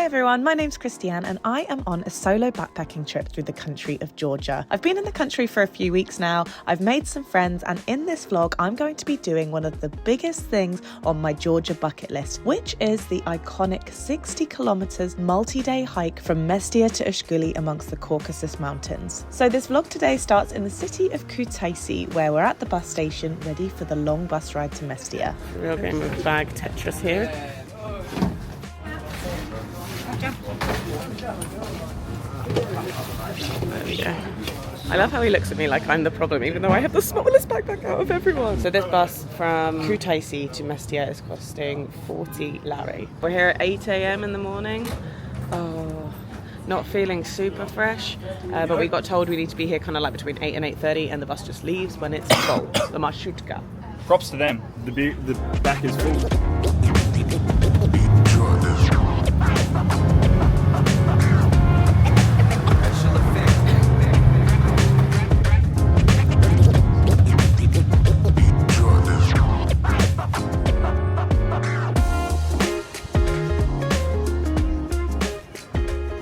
everyone, my name's Christiane and I am on a solo backpacking trip through the country of Georgia. I've been in the country for a few weeks now, I've made some friends, and in this vlog I'm going to be doing one of the biggest things on my Georgia bucket list, which is the iconic 60 kilometers multi-day hike from Mestia to Ushguli amongst the Caucasus Mountains. So this vlog today starts in the city of Kutaisi, where we're at the bus station ready for the long bus ride to Mestia. Real game of bag Tetris here. There we go. I love how he looks at me like I'm the problem, even though I have the smallest backpack out of everyone. So this bus from Kutaisi to Mestia is costing 40 lari. We're here at 8 a.m. in the morning. Oh, not feeling super fresh, but we got told we need to be here kind of like between 8 and 8:30, and the bus just leaves when it's full. The marshutka. Props to them. The back is full.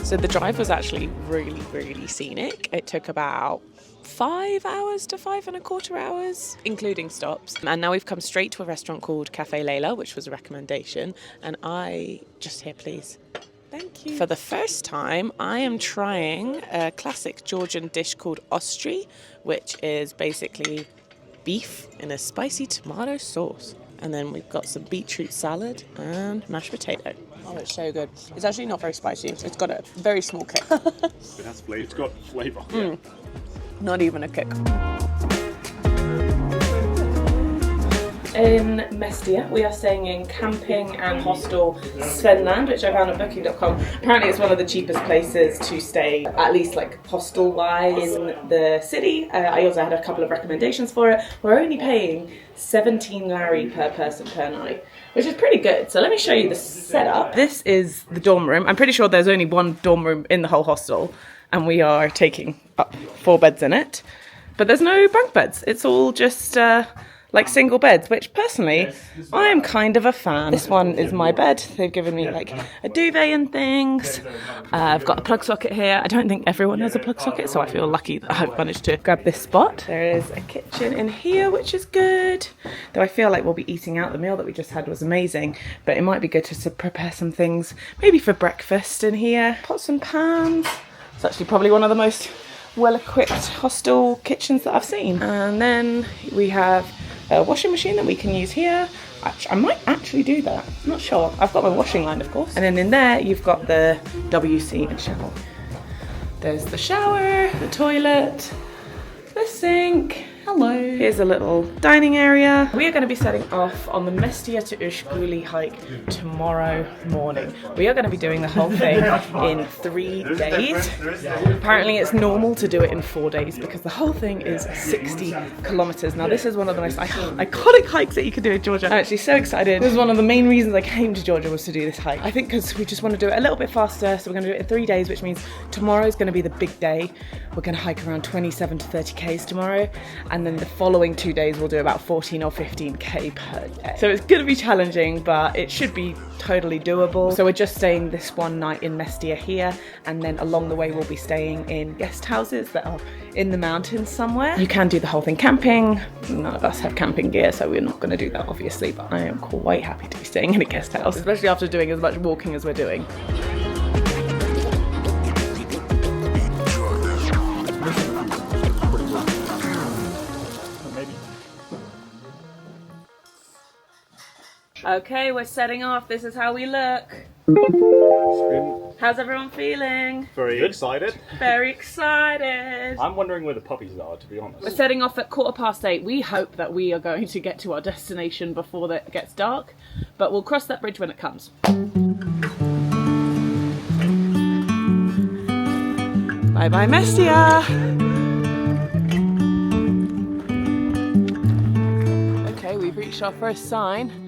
So the drive was actually really scenic. It took about 5 hours to 5.25 hours, including stops. And now we've come straight to a restaurant called Cafe Layla, which was a recommendation. And just here, please. Thank you. For the first time, I am trying a classic Georgian dish called ostri, which is basically beef in a spicy tomato sauce. And then we've got some beetroot salad and mashed potato. Oh, it's so good. It's actually not very spicy. It's got a very small kick. It has flavor. It's got flavour. Yeah. Not even a kick. In Mestia, we are staying in camping and hostel Svenland, which I found on booking.com. Apparently it's one of the cheapest places to stay, at least like hostel-wise in the city. I also had a couple of recommendations for it. We're only paying 17 lari per person per night, which is pretty good. So let me show you the setup. This is the dorm room. I'm pretty sure there's only one dorm room in the whole hostel, and we are taking up 4 beds in it. But there's no bunk beds. It's all just like single beds, which personally I am kind of a fan. This one is my bed. They've given me like a duvet and things. I've got a plug socket here. I don't think everyone has a plug socket, so I feel lucky that I've managed to grab this spot. There is a kitchen in here, which is good. Though I feel like we'll be eating out. The meal that we just had was amazing, but it might be good to prepare some things, maybe for breakfast in here. Pots and pans. It's actually probably one of the most well-equipped hostel kitchens that I've seen. And then we have a washing machine that we can use here. I might actually do that. I'm not sure. I've got my washing line, of course. And then in there, you've got the WC and shower. There's the shower, the toilet, the sink. Hello. Here's a little dining area. We are going to be setting off on the Mestia to Ushguli hike tomorrow morning. We are going to be doing the whole thing in 3 days. Apparently it's normal to do it in 4 days because the whole thing is 60 kilometers. Now this is one of the most iconic hikes that you can do in Georgia. I'm actually so excited. This is one of the main reasons I came to Georgia, was to do this hike. I think because we just want to do it a little bit faster, so we're going to do it in 3 days, which means tomorrow is going to be the big day. We're going to hike around 27 to 30 Ks tomorrow, and then the following 2 days we'll do about 14 or 15 K per day. So it's going to be challenging, but it should be totally doable. So we're just staying this one night in Mestia here, and then along the way we'll be staying in guest houses that are in the mountains somewhere. You can do the whole thing camping. None of us have camping gear, so we're not going to do that obviously, but I am quite happy to be staying in a guest house, especially after doing as much walking as we're doing. Okay, we're setting off. This is how we look. How's everyone feeling? Very excited. Very excited. I'm wondering where the puppies are, to be honest. We're setting off at 8:15. We hope that we are going to get to our destination before it gets dark, but we'll cross that bridge when it comes. Bye bye, Mestia. Okay, we've reached our first sign.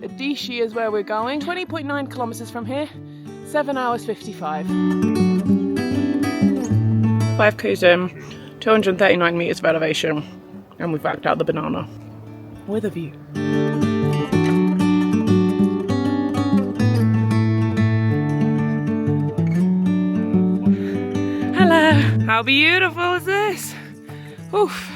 Adishi is where we're going. 20.9 kilometers from here. 7 hours 55. 5 k's in, 239 meters of elevation, and we've whacked out the banana with a view. How beautiful is this? Oof.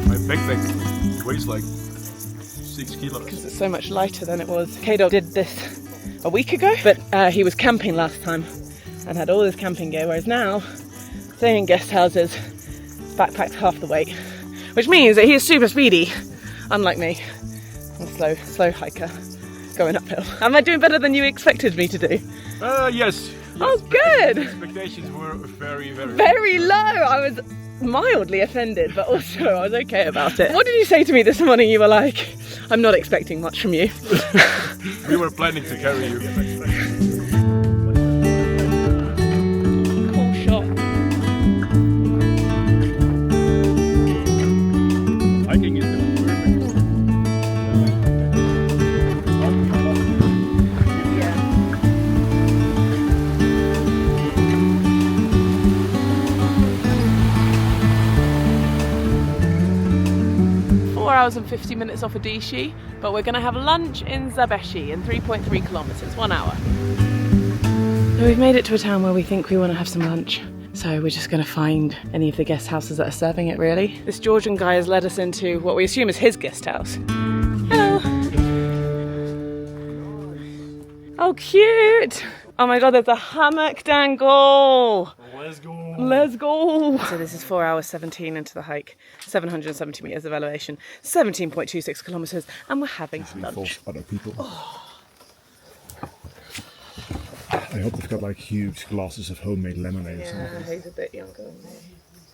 My backpack weighs like 6 kilos. Because it's so much lighter than it was. K-Dog did this a week ago, but he was camping last time and had all his camping gear, whereas now, staying in guest houses, backpacked half the weight, which means that he is super speedy, unlike me. I'm a slow hiker going uphill. Am I doing better than you expected me to do? Yes. Oh, good! Expectations were Very low! I was mildly offended, but also I was okay about it. What did you say to me this morning? You were like, I'm not expecting much from you. We were planning to carry you. Cool shot. Hiking is the perfect. 4 hours and 50 minutes off Adishi, but we're going to have lunch in Zabeshi in 3.3 kilometers, 1 hour. So we've made it to a town where we think we want to have some lunch. So we're just going to find any of the guest houses that are serving it, really. This Georgian guy has led us into what we assume is his guest house. Hello. Oh, cute. Oh my God, there's a hammock dangle. Let's go. Let's go! So this is 4 hours 17 into the hike, 770 metres of elevation, 17.26 kilometres, and we're having lunch. Other people. I hope they've got like huge glasses of homemade lemonade or something. He's a bit younger than me.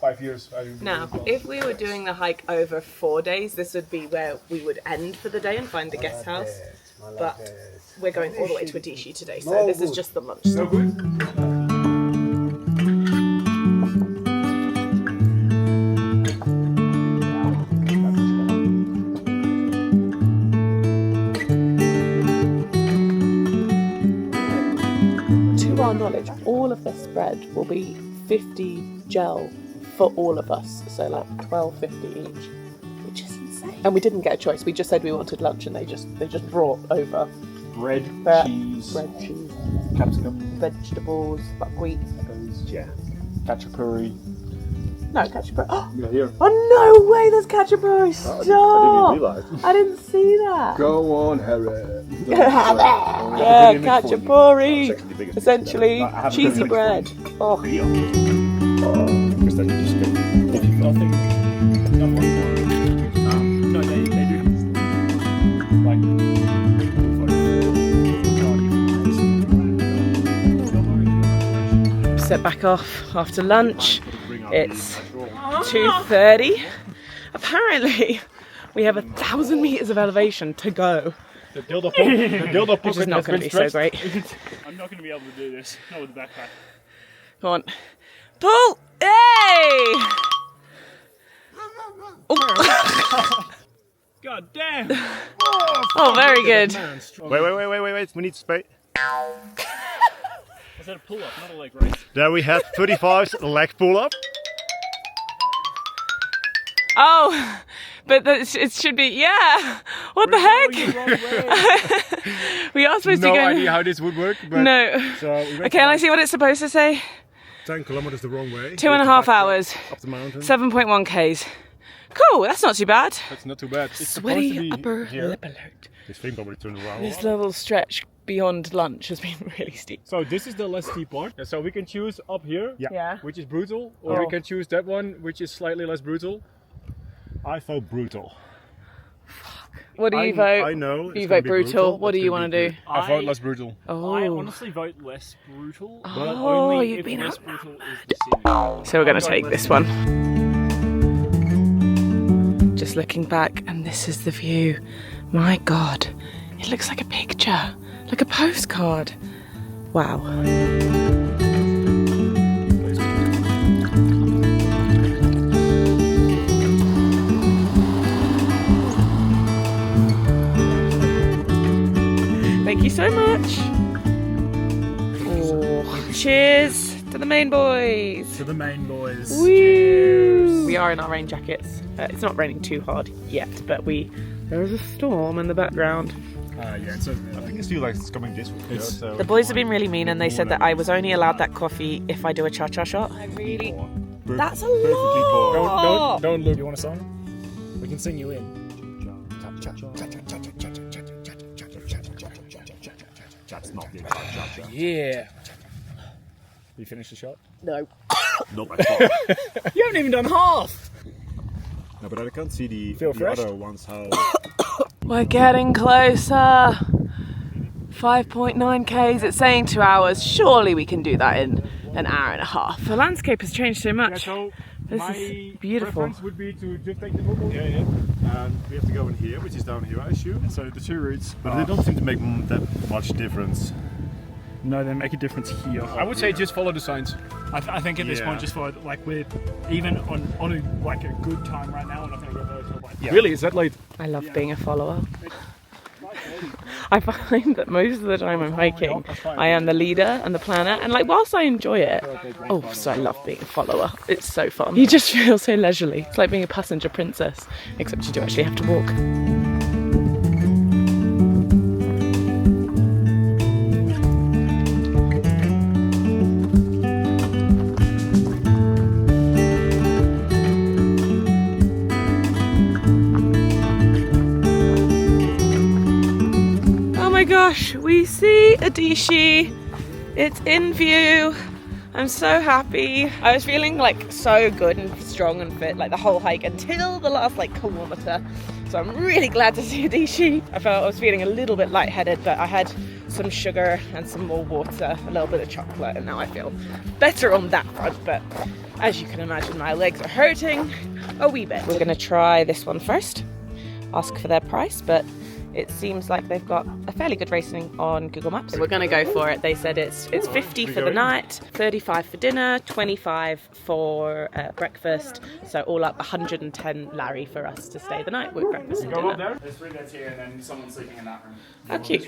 5 years. Now, if we were doing the hike over 4 days, this would be where we would end for the day and find the guest house. But we're going all the way to Adishi today, so this is just the lunch stop. good? 'To our knowledge, all of this spread will be 50 gel for all of us, so like 12.50 each, which is insane. And we didn't get a choice. We just said we wanted lunch, and they just brought over Bread, cheese, capsicum, vegetables, buckwheat. yeah, cachapuri. No, cachapuri. Oh, Yeah, here. no way! There's cachapuri. Stop! I didn't realize. I didn't see that. Go on, Harry. Yeah, cachapuri. Essentially, cheesy bread. Oh. Because then you just go. If you've got things. No, they do have like. Set back off after lunch. It's 2:30. Apparently, we have 1,000 meters of elevation to go. The dildo Which is not going to be so great. I'm not going to be able to do this. Not with the backpack. Come on. Pull! Hey! Oh. God damn! Oh, very good. Wait. We need space. Was that a pull up, not a leg raise? There we have 35's leg pull up. Oh, but it should be, yeah. What the heck? We are supposed to go. No idea how this would work, but No. So we went Okay, can I see what it's supposed to say? 10 kilometers the wrong way. 2.5 hours. Up the mountain. 7.1 Ks. Cool, that's not too bad. that's not too bad. It's Sweaty upper lip alert. This thing probably turned around. This little stretch beyond lunch has been really steep. So this is the less steep part. And so we can choose up here, Yeah. which is brutal, or we can choose that one, which is slightly less brutal. I vote brutal. What do you vote? I know. You vote brutal. What do you want to do? I vote less brutal. Oh. I honestly vote less brutal, but Oh, only you've if been less outnumbered. brutal is the scenic. So we're going to take this one. Just looking back, and this is the view. My God, it looks like a picture, like a postcard. Wow. Thank you so much. Oh, cheers to the main boys. To the main boys. Woo! We are in our rain jackets. It's not raining too hard yet, but there is a storm in the background. Yeah, so I think it's like it's coming this week. So The boys have been really mean and they said that I was only allowed that coffee if I do a cha-cha shot. I really... That's a lot! Don't look. You want a song? We can sing you in. That's not the cha-cha. Yeah. You finished the shot? No. Not by far. You haven't even done half. No, but I can't see the fresh? other ones how. We're getting closer. 5.9 k's. It's saying 2 hours. Surely we can do that in an hour and a half. The landscape has changed so much. So This is beautiful. preference would be to just take the normal. Yeah. And we have to go in here, which is down here, I assume. And so the two routes, but they don't seem to make that much difference. No, they make a difference here. I would say just follow the signs. I think at this Yeah. point, just for like we're even on a good time right now, we're not going to go there till like. Yeah. Really? Is that late? I love being a follower. I find that most of the time I'm hiking, I am the leader and the planner, and like whilst I enjoy it, so I love being a follower. It's so fun. You just feel so leisurely. It's like being a passenger princess, except you do actually have to walk. Oh my gosh, we see Adishi. It's in view. I'm so happy. I was feeling like so good and strong and fit like the whole hike until the last like kilometre. So I'm really glad to see Adishi. I felt I was feeling a little bit lightheaded, but I had some sugar and some more water, a little bit of chocolate, and now I feel better on that front. But as you can imagine, my legs are hurting a wee bit. We're gonna try this one first, ask for their price, but it seems like they've got a fairly good rating on Google Maps. We're going to go for it. They said it's 50 for the night, 35 for dinner, 25 for breakfast. So all up 110 Larry for us to stay the night with breakfast and dinner. There's 3 beds here, and then someone's sleeping in that room. How cute.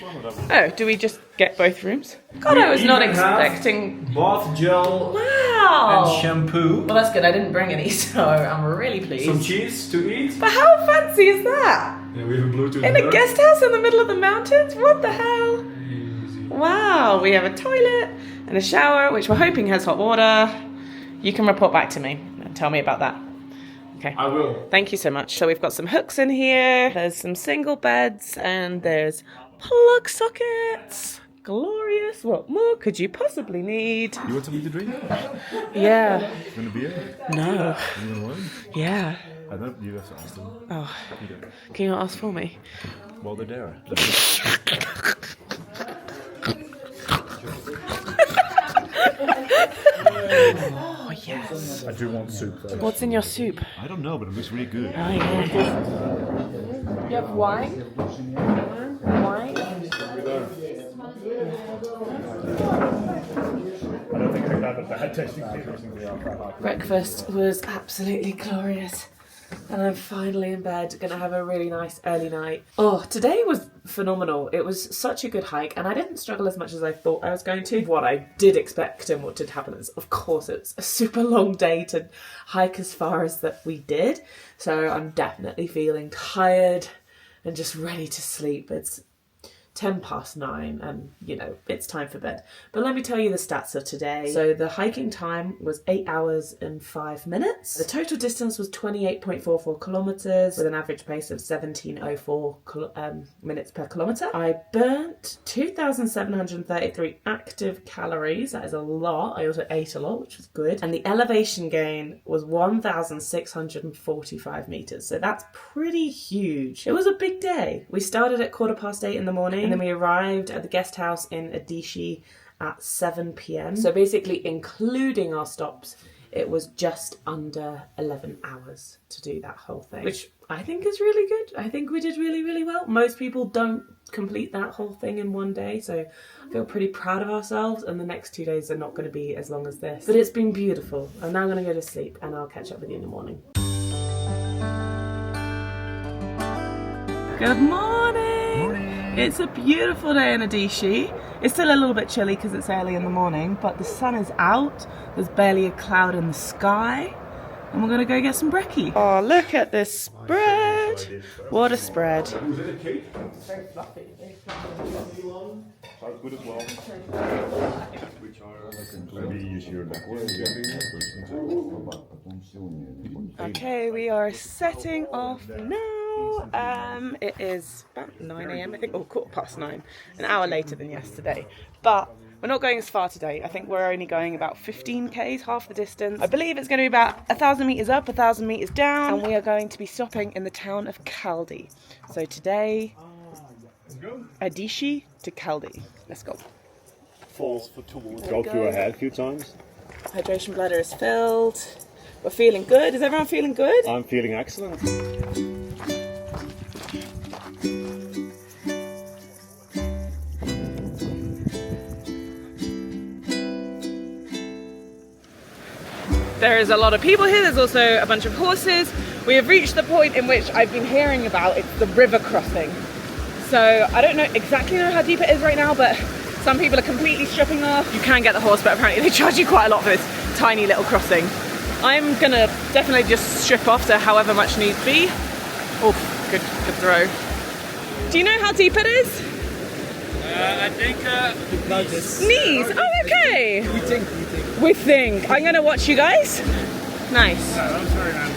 Oh, do we just get both rooms? God, I was not expecting... bath gel Wow! and shampoo. Well, that's good. I didn't bring any, so I'm really pleased. Some cheese to eat. But how fancy is that? Yeah, we have a Bluetooth In a guest house in the middle of the mountains? What the hell? Wow, we have a toilet and a shower, which we're hoping has hot water. You can report back to me and tell me about that. Okay. I will. Thank you so much. So we've got some hooks in here. There's some single beds and there's plug sockets. Glorious. What more could you possibly need? You want something to drink? Yeah. You want a beer? No. You want wine? Yeah. I know you have to ask them. Oh. You don't. Can you not ask for me? Well, they're there. Oh, yes. I do want soup though. What's in your soup? I don't know, but it looks really good. Oh, yeah. You have wine? Wine? I don't think I have a bad tasting beer. Breakfast was absolutely glorious. And I'm finally in bed, gonna have a really nice early night. Oh, today was phenomenal. It was such a good hike, and I didn't struggle as much as I thought I was going to. What I did expect and what did happen is, of course, it's a super long day to hike as far as that we did. So I'm definitely feeling tired and just ready to sleep. It's 9:10 and, you know, it's time for bed. But let me tell you the stats of today. So the hiking time was 8 hours and 5 minutes. The total distance was 28.44 kilometres with an average pace of 17:04 minutes per kilometre. I burnt 2,733 active calories. That is a lot. I also ate a lot, which was good. And the elevation gain was 1,645 metres. So that's pretty huge. It was a big day. We started at 8:15 in the morning. And then we arrived at the guest house in Adishi at 7 p.m. So basically, including our stops, it was just under 11 hours to do that whole thing, which I think is really good. I think we did really, really well. Most people don't complete that whole thing in one day, so I feel pretty proud of ourselves, and the next 2 days are not going to be as long as this. But it's been beautiful. I'm now going to go to sleep, and I'll catch up with you in the morning. Good morning! It's a beautiful day in Adishi. It's still a little bit chilly because it's early in the morning, but the sun is out. There's barely a cloud in the sky. And we're going to go get some brekkie. Oh, look at this spread. spread. What a spread. Very fluffy. Sounds good as well. Okay, we are setting off now. It is about 9 a.m. I think, or 9:15, an hour later than yesterday. But we're not going as far today. I think we're only going about 15 k's, half the distance. I believe it's going to be about 1,000 meters up, 1,000 meters down, and we are going to be stopping in the town of Khalde. So today, Adishi to Khalde. Let's go. Falls for towards. Go through our head a few times. Hydration bladder is filled. We're feeling good. Is everyone feeling good? I'm feeling excellent. There is a lot of people here. There's also a bunch of horses. We have reached the point in which I've been hearing about. It's the river crossing. So I don't exactly know how deep it is right now, but some people are completely stripping off. You can get the horse, but apparently they charge you quite a lot for this tiny little crossing. I'm gonna definitely just strip off to however much needs be. Oh, good throw. Do you know how deep it is? I think like this. Knees. Oh, okay. We think. I'm gonna watch you guys. Nice. I'm sorry, man.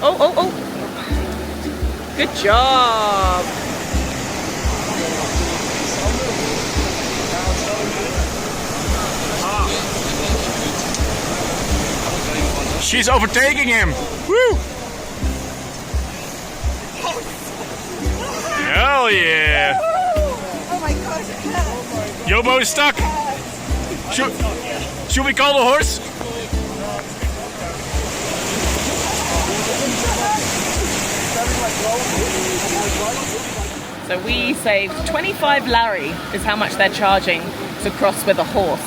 Oh. Good job. She's overtaking him! Woo! Hell yeah! Oh my gosh! Your boat is stuck! Should we call the horse? So we saved 25 lari is how much they're charging to cross with a horse.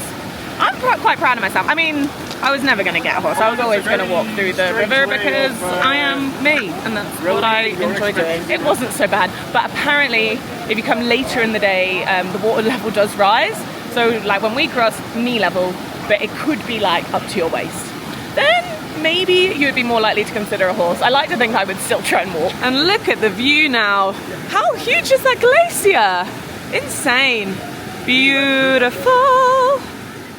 I'm quite proud of myself. I mean, I was never going to get a horse. I was always going to walk through the river because I am me and that's what I enjoy doing. It wasn't so bad, but apparently if you come later in the day, the water level does rise. So like when we cross, knee level, but it could be like up to your waist. Then maybe you would be more likely to consider a horse. I like to think I would still try and walk. And look at the view now. How huge is that glacier? Insane. Beautiful.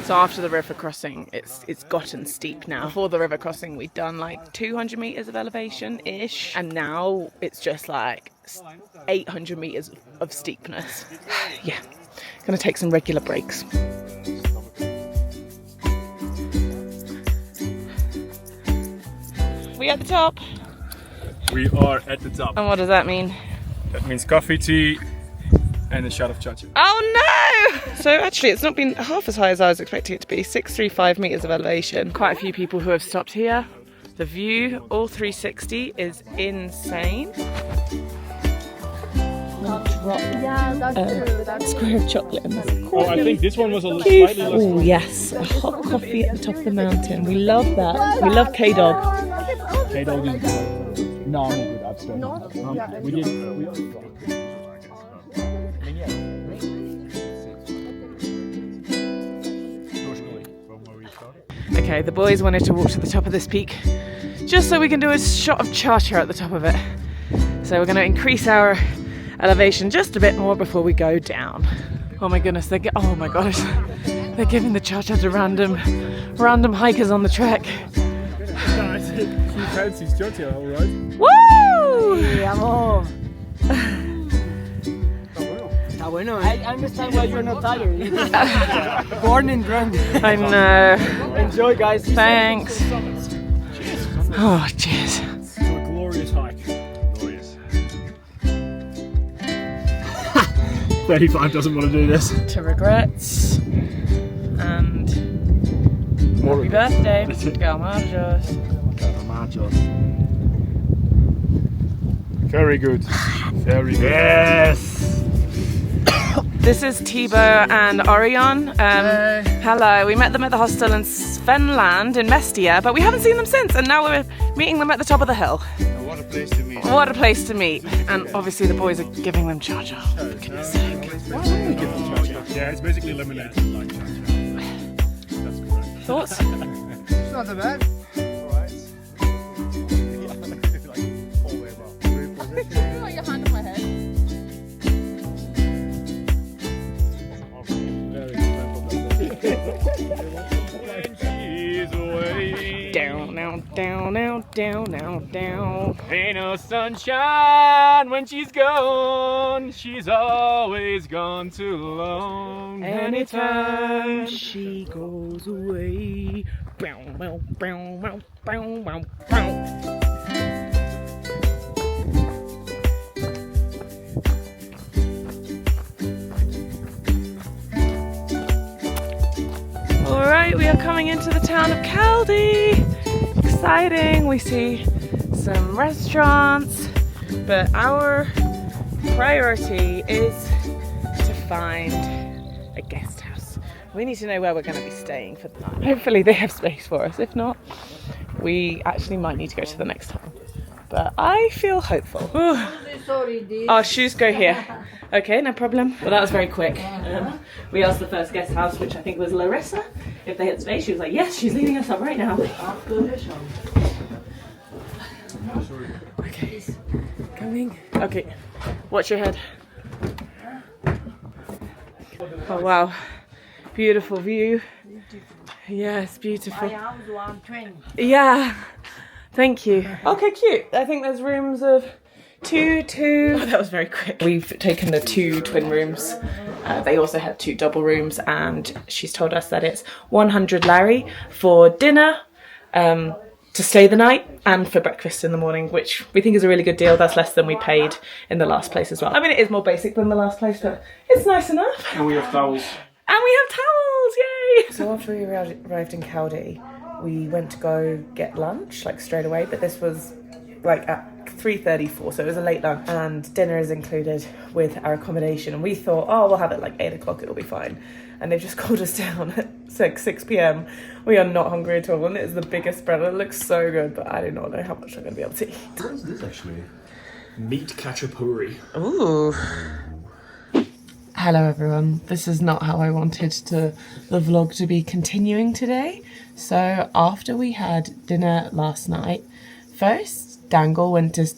So after the river crossing, it's gotten steep now. Before the river crossing, we'd done like 200 meters of elevation-ish. And now it's just like 800 meters of steepness. Yeah, gonna take some regular breaks. We at the top? We are at the top. And what does that mean? That means coffee, tea, and a shot of chacha. Oh no! So actually it's not been half as high as I was expecting it to be. 635 meters of elevation. Quite a few people who have stopped here. The view, all 360, is insane. Square of chocolate in this. Oh, I think this one was a slightly less. Oh yes, a hot coffee at the top of the mountain. We love that. We love K-Dog. K-Dog is good. No, I'm good. Absolutely. We did. Okay, the boys wanted to walk to the top of this peak just so we can do a shot of cha-cha at the top of it. So we're going to increase our elevation just a bit more before we go down. Oh my goodness, oh my gosh, they're giving the cha-cha to random hikers on the trek. She fancies cha-cha, alright? Woo! I understand why you're not tired. Born and drunk. I know. Enjoy, guys. Thanks. Oh, cheers. To a glorious hike. Glorious. 35 doesn't want to do this. To regrets. And happy birthday. Galmarjos. Very good. Very good. Yes! This is Tibo and Orion. Hello, we met them at the hostel in Svenland in Mestia, but we haven't seen them since, and now we're meeting them at the top of the hill. What a place to meet. What a place to meet. And obviously the boys are giving them cha-cha, for goodness sake. Yeah, it's basically lemonade. Like that's correct. Thoughts? It's not that bad. Put your hand on my head. Down, now, down, now, down, now, down. Ain't no sunshine when she's gone. She's always gone too long. Anytime she goes away. Bow, bow, bow, bow, bow, bow, bow. Alright, we are coming into the town of Khalde. Exciting, we see some restaurants, but our priority is to find a guest house. We need to know where we're going to be staying for the night. Hopefully they have space for us. If not, we actually might need to go to the next town. But I feel hopeful. Our shoes go here. Okay, no problem. Well, that was very quick. We asked the first guest house, which I think was Larissa, if they had space. She was like, yes, she's leaving us up right now. Okay, coming. Okay, watch your head. Oh, wow. Beautiful view. Yes, beautiful. Yeah, thank you. Okay, cute. I think there's rooms of two. Oh, that was very quick. We've taken the 2 twin rooms. They also have 2 double rooms, and she's told us that it's 100 Larry for dinner, to stay the night, and for breakfast in the morning, which we think is a really good deal. That's less than we paid in the last place as well. I mean, it is more basic than the last place, but it's nice enough. And we have towels. And we have towels, yay! So after we arrived in Khalde, we went to go get lunch, like straight away, but this was like at 3:34, so it was a late lunch, and dinner is included with our accommodation, and we thought, oh, we'll have it like 8 o'clock, it'll be fine. And they've just called us down at 6 p.m. We are not hungry at all, and it is the biggest spread. It looks so good, but I do not know how much I'm going to be able to eat. What is this actually? Meat khachapuri. Ooh. Hello everyone, this is not how I wanted the vlog to be continuing today. So after we had dinner last night, first Dangle went to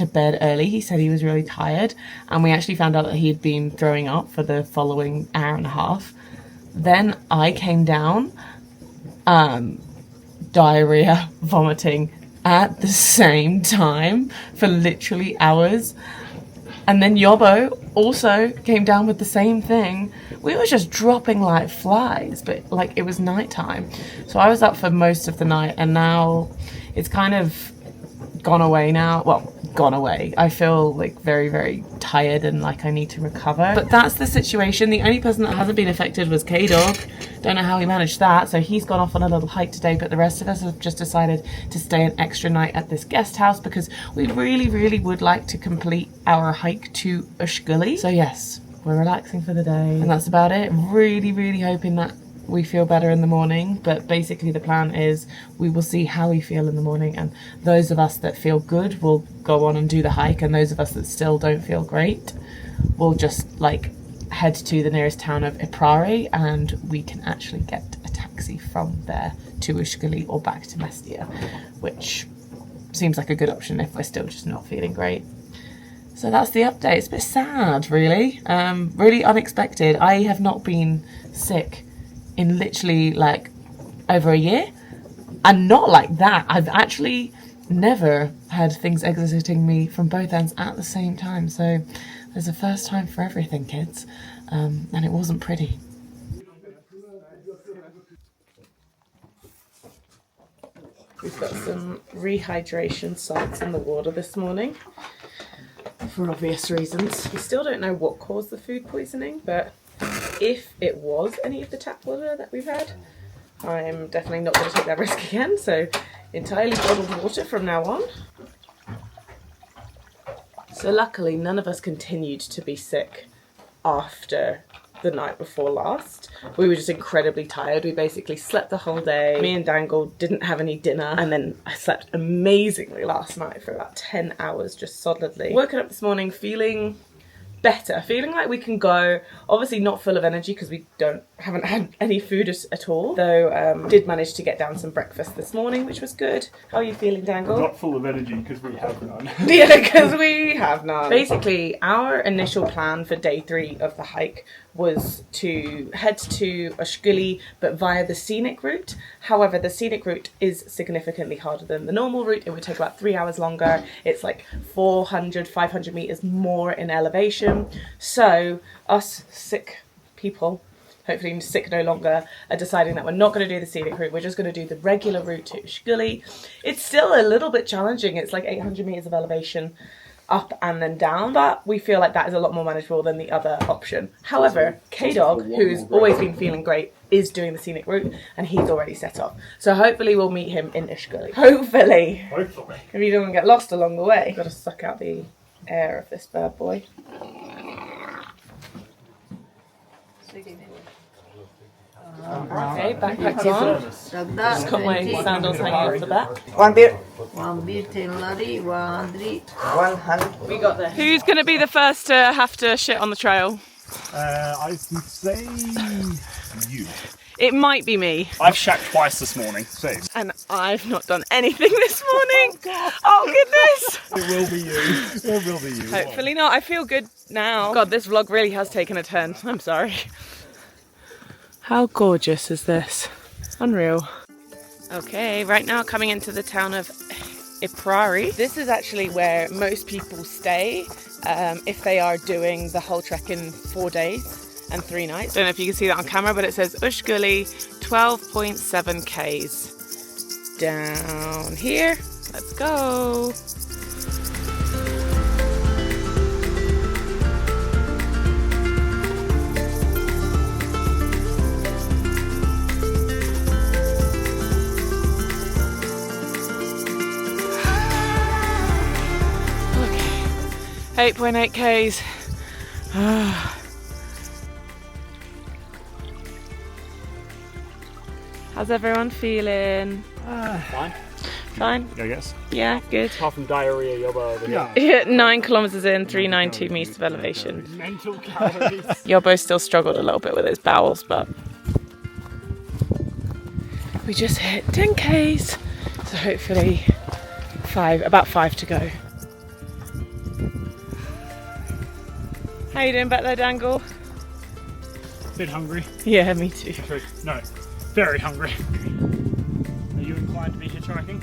bed early. He said he was really tired, and we actually found out that he had been throwing up for the following hour and a half. Then I came down, diarrhea, vomiting at the same time for literally hours. And then Yobbo also came down with the same thing. We were just dropping like flies, but like it was nighttime. So I was up for most of the night, and now it's kind of gone away now. Well, gone away. I feel like very, very tired and like I need to recover. But that's the situation. The only person that hasn't been affected was K-Dog. Don't know how he managed that. So he's gone off on a little hike today, but the rest of us have just decided to stay an extra night at this guest house because we really, really would like to complete our hike to Ushguli. So yes, we're relaxing for the day, and that's about it. Really, really hoping that we feel better in the morning, but basically the plan is we will see how we feel in the morning, and those of us that feel good will go on and do the hike, and those of us that still don't feel great will just like head to the nearest town of Iprari, and we can actually get a taxi from there to Ushguli or back to Mestia, which seems like a good option if we're still just not feeling great. So that's the update. It's a bit sad, really. Really unexpected. I have not been sick in literally like over a year, and not like that. I've actually never had things exiting me from both ends at the same time. So there's a first time for everything, kids, and it wasn't pretty. We've got some rehydration salts in the water this morning for obvious reasons. We still don't know what caused the food poisoning, but if it was any of the tap water that we've had, I'm definitely not going to take that risk again. So entirely bottled water from now on. So luckily none of us continued to be sick after the night before last. We were just incredibly tired. We basically slept the whole day. Me and Dangle didn't have any dinner, and then I slept amazingly last night for about 10 hours just solidly. Woken up this morning feeling better, feeling like we can go, obviously not full of energy because we haven't had any food at all, though did manage to get down some breakfast this morning, which was good. How are you feeling, Dangle? Not full of energy because we have none. Yeah, because we have none. Basically, our initial plan for day 3 of the hike was to head to Ushguli, but via the scenic route. However, the scenic route is significantly harder than the normal route. It would take about 3 hours longer. It's like 400, 500 meters more in elevation. So us sick people, hopefully sick no longer, are deciding that we're not going to do the scenic route. We're just going to do the regular route to Ushguli. It's still a little bit challenging. It's like 800 meters of elevation up and then down, but we feel like that is a lot more manageable than the other option. However, K-Dog, who's always been feeling great, is doing the scenic route and he's already set off. So hopefully we'll meet him in Ushguli. Hopefully. If you don't get lost along the way. Got to suck out the air of this bad boy. Okay, backpack's on. Just got my sandals hanging off the back. One beer. We got this. Who's going to be the first to have to shit on the trail? I would say you. It might be me. I've shat twice this morning. Same. And I've not done anything this morning. Oh goodness. It will be you. It will be you. Hopefully not. I feel good now. God, this vlog really has taken a turn. I'm sorry. How gorgeous is this? Unreal. Okay, right now coming into the town of Iprari. This is actually where most people stay if they are doing the whole trek in 4 days and 3 nights. Don't know if you can see that on camera, but it says Ushguli 12.7 Ks. Down here. Let's go. Okay. 8.8 Ks. How's everyone feeling? Fine. Fine? I guess. Yeah, good. Apart from diarrhea, Yobbo over here. Yeah, 9 kilometers in, 392 meters of elevation. Mental calories. Yobbo still struggled a little bit with his bowels, but we just hit 10 Ks, so hopefully about 5 to go. How you doing back there, Dangle? Bit hungry. Yeah, me too. No, very hungry. Are you inclined to be hitchhiking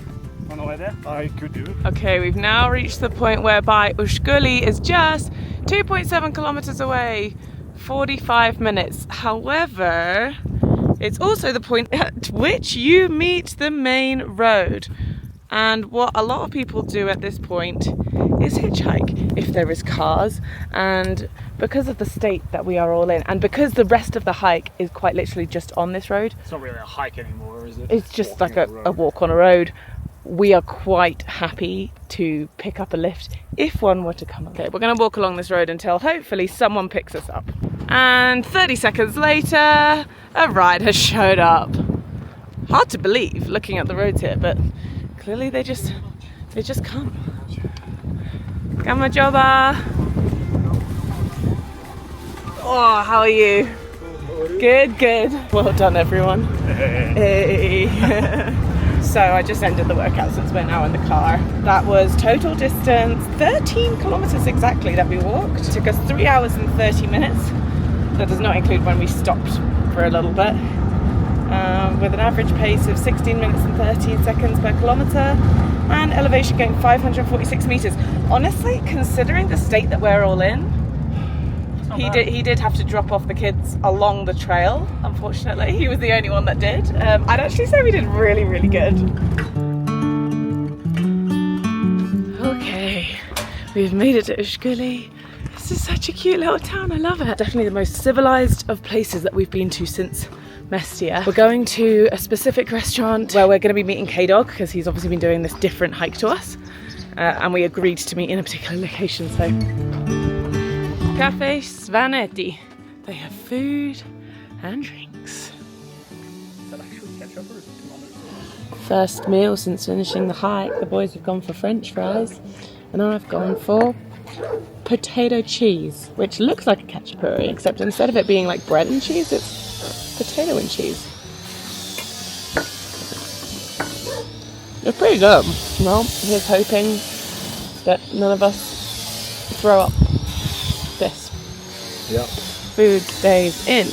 on the way there? I could do it. Okay, we've now reached the point whereby Ushguli is just 2.7 kilometers away, 45 minutes. However, it's also the point at which you meet the main road. And what a lot of people do at this point is hitchhike if there is cars, and because of the state that we are all in, and because the rest of the hike is quite literally just on this road. It's not really a hike anymore, is it? It's just like a walk on a road. We are quite happy to pick up a lift if one were to come. Okay, we're going to walk along this road until hopefully someone picks us up. And 30 seconds later, a ride has showed up. Hard to believe looking at the roads here, but clearly they just come. Gamma Joba. Oh, how are you? Good, good. Well done, everyone. Hey. So I just ended the workout since we're now in the car. That was total distance 13 kilometers exactly that we walked. It took us 3 hours and 30 minutes. That does not include when we stopped for a little bit. With an average pace of 16 minutes and 13 seconds per kilometre and elevation gain 546 metres. Honestly, considering the state that we're all in, he did have to drop off the kids along the trail, unfortunately. He was the only one that did. I'd actually say we did really, really good. Okay, we've made it to Ushguli. This is such a cute little town, I love it. Definitely the most civilised of places that we've been to since Mestia. We're going to a specific restaurant where we're going to be meeting K-Dog because he's obviously been doing this different hike to us, and we agreed to meet in a particular location. So, Cafe Svanetti. They have food and drinks. Is that actually ketchup or is it tomato? First meal since finishing the hike. The boys have gone for French fries, and I've gone for potato cheese, which looks like a cacciapuri, except instead of it being like bread and cheese, it's potato and cheese. It's pretty good. Well, here's hoping that none of us throw up this. Yeah. Food stays in,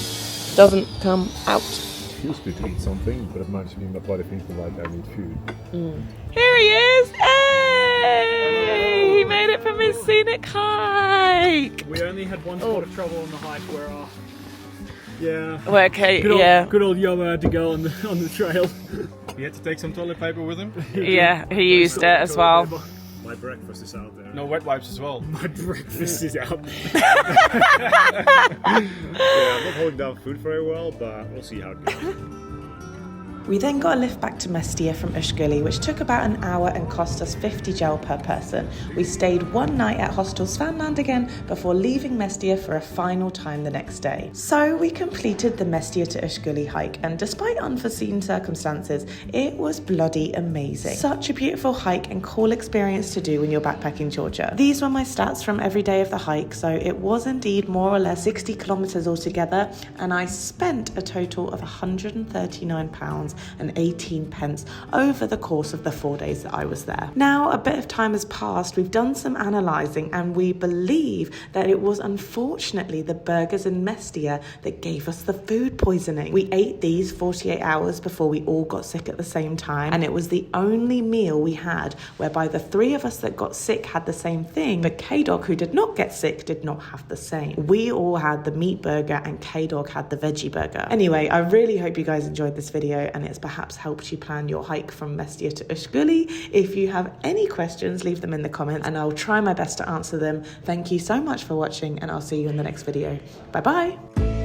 doesn't come out. Feels good to eat something, but it might just be my body thinking like I need food. Here he is! Hey! He made it from his scenic hike! We only had one spot of trouble on the hike where Well, okay, good old Yomo had to go on the trail. He had to take some toilet paper with him. Yeah, he used it as well. My breakfast is out there. No wet wipes as well. My breakfast is out. Yeah, I'm not holding down food very well, but we'll see how it goes. We then got a lift back to Mestia from Ushguli, which took about an hour and cost us 50 gel per person. We stayed one night at Hostel Svanland again before leaving Mestia for a final time the next day. So we completed the Mestia to Ushguli hike, and despite unforeseen circumstances, it was bloody amazing. Such a beautiful hike and cool experience to do when you're backpacking Georgia. These were my stats from every day of the hike, so it was indeed more or less 60 kilometers altogether, and I spent a total of £139 and 18 pence over the course of the 4 days that I was there. Now, a bit of time has passed, we've done some analysing, and we believe that it was unfortunately the burgers in Mestia that gave us the food poisoning. We ate these 48 hours before we all got sick at the same time, and it was the only meal we had whereby the three of us that got sick had the same thing, but K-Dog, who did not get sick, did not have the same. We all had the meat burger and K-Dog had the veggie burger. Anyway, I really hope you guys enjoyed this video and it's perhaps helped you plan your hike from Mestia to Ushguli. If you have any questions, leave them in the comments and I'll try my best to answer them. Thank you so much for watching and I'll see you in the next video. Bye bye.